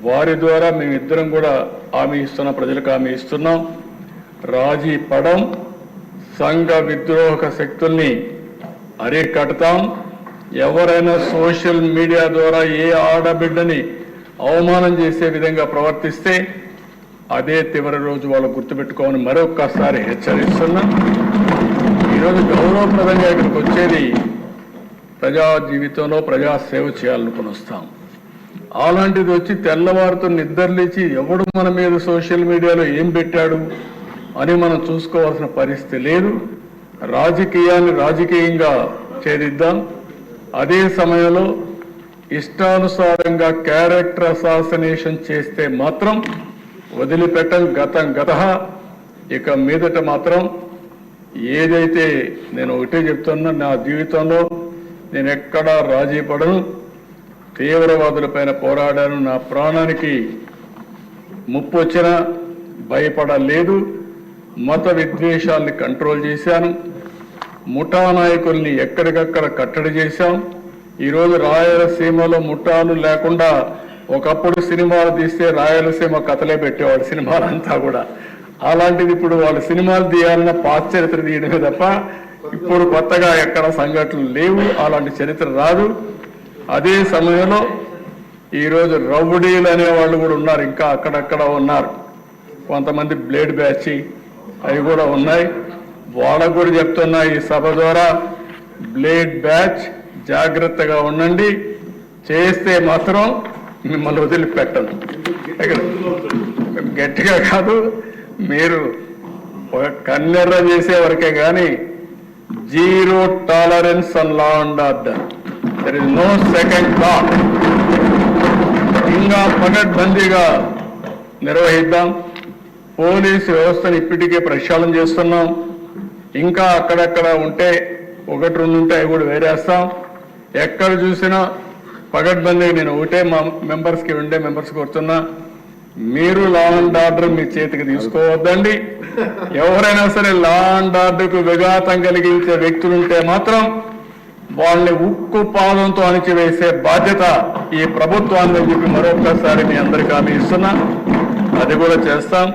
వారి ద్వారా మేమిద్దరం కూడా హామీ ఇస్తున్నాం, ప్రజలకు హామీ ఇస్తున్నాం. రాజీ పడం, సంఘ విద్రోహక శక్తుల్ని అరికడతాం. ఎవరైనా సోషల్ మీడియా ద్వారా ఏ ఆడబిడ్డని అవమానం చేసే విధంగా ప్రవర్తిస్తే అదే చివరి రోజు వాళ్ళు గుర్తుపెట్టుకోమని మరొక్కసారి హెచ్చరిస్తున్నా. ఈరోజు గౌరవప్రదంగా ఇక్కడికి వచ్చేది ప్రజా జీవితంలో ప్రజా సేవ చేయాలనుకుని వస్తాం. అలాంటిది వచ్చి తెల్లవారితో నిద్రలేచి ఎవడు మన మీద సోషల్ మీడియాలో ఏం పెట్టాడు అని మనం చూసుకోవాల్సిన పరిస్థితి లేదు. రాజకీయాన్ని రాజకీయంగా ఛేదిద్దాం. అదే సమయంలో ఇష్టానుసారంగా క్యారెక్టర్ అసాసినేషన్ చేస్తే మాత్రం వదిలిపెట్టం. గత ఇక మీదట మాత్రం ఏదైతే నేను ఒకటే చెప్తున్నా, నా జీవితంలో నేను ఎక్కడా రాజీ పడను. తీవ్రవాదులపైన పోరాడాను. నా ప్రాణానికి ముప్పు వచ్చినా భయపడలేదు. మత విద్వేషాల్ని కంట్రోల్ చేశాను. ముఠా నాయకుల్ని ఎక్కడికక్కడ కట్టడి చేశాం. ఈరోజు రాయలసీమలో ముఠాలు లేకుండా ఒకప్పుడు సినిమాలు తీస్తే రాయలసీమ కథలే పెట్టేవాడు సినిమాలంతా కూడా. అలాంటిది ఇప్పుడు వాళ్ళు సినిమాలు తీయాలన్న పాత చరిత్ర తీయడమే తప్ప ఇప్పుడు కొత్తగా ఎక్కడ సంఘటనలు లేవు. అలాంటి చరిత్ర రాదు. అదే సమయంలో ఈరోజు రౌడీలు అనేవాళ్ళు కూడా ఉన్నారు, ఇంకా అక్కడక్కడ ఉన్నారు. కొంతమంది బ్లేడ్ బ్యాచ్ అవి కూడా ఉన్నాయి. వాళ్ళకు కూడా చెప్తున్నా ఈ సభ ద్వారా, బ్లేడ్ బ్యాచ్ జాగ్రత్తగా ఉండండి. చేస్తే మాత్రం మిమ్మల్ని వదిలిపెట్టను. గట్టిగా కాదు, మీరు ఒక కన్నెర్ర చేసే వరకే కానీ zero tolerance on law and order. There is no second thought. ఇంకా పకడ్బందీగా నిర్వహిద్దాం. పోలీసు వ్యవస్థను ఇప్పటికే ప్రక్షాళన చేస్తున్నాం. ఇంకా అక్కడక్కడ ఉంటే ఒకటి రెండు ఉంటే అవి కూడా వేరేస్తాం. ఎక్కడ చూసినా పకడ్బందీగా నేను ఒకటే మా మెంబర్స్కి కోరుతున్నా, మీరు లా అండ్ ఆర్డర్ మీ చేతికి తీసుకోవద్దండి. ఎవరైనా సరే లా అండ్ ఆర్డర్కు విఘాతం కలిగించే వ్యక్తులుంటే మాత్రం వాళ్ళని ఉక్కు పాదంతో అణిచివేసే బాధ్యత ఈ ప్రభుత్వాన్ని చెప్పి మరొకసారి మీ అందరికీ హామీ ఇస్తున్నా. అది కూడా చేస్తాం.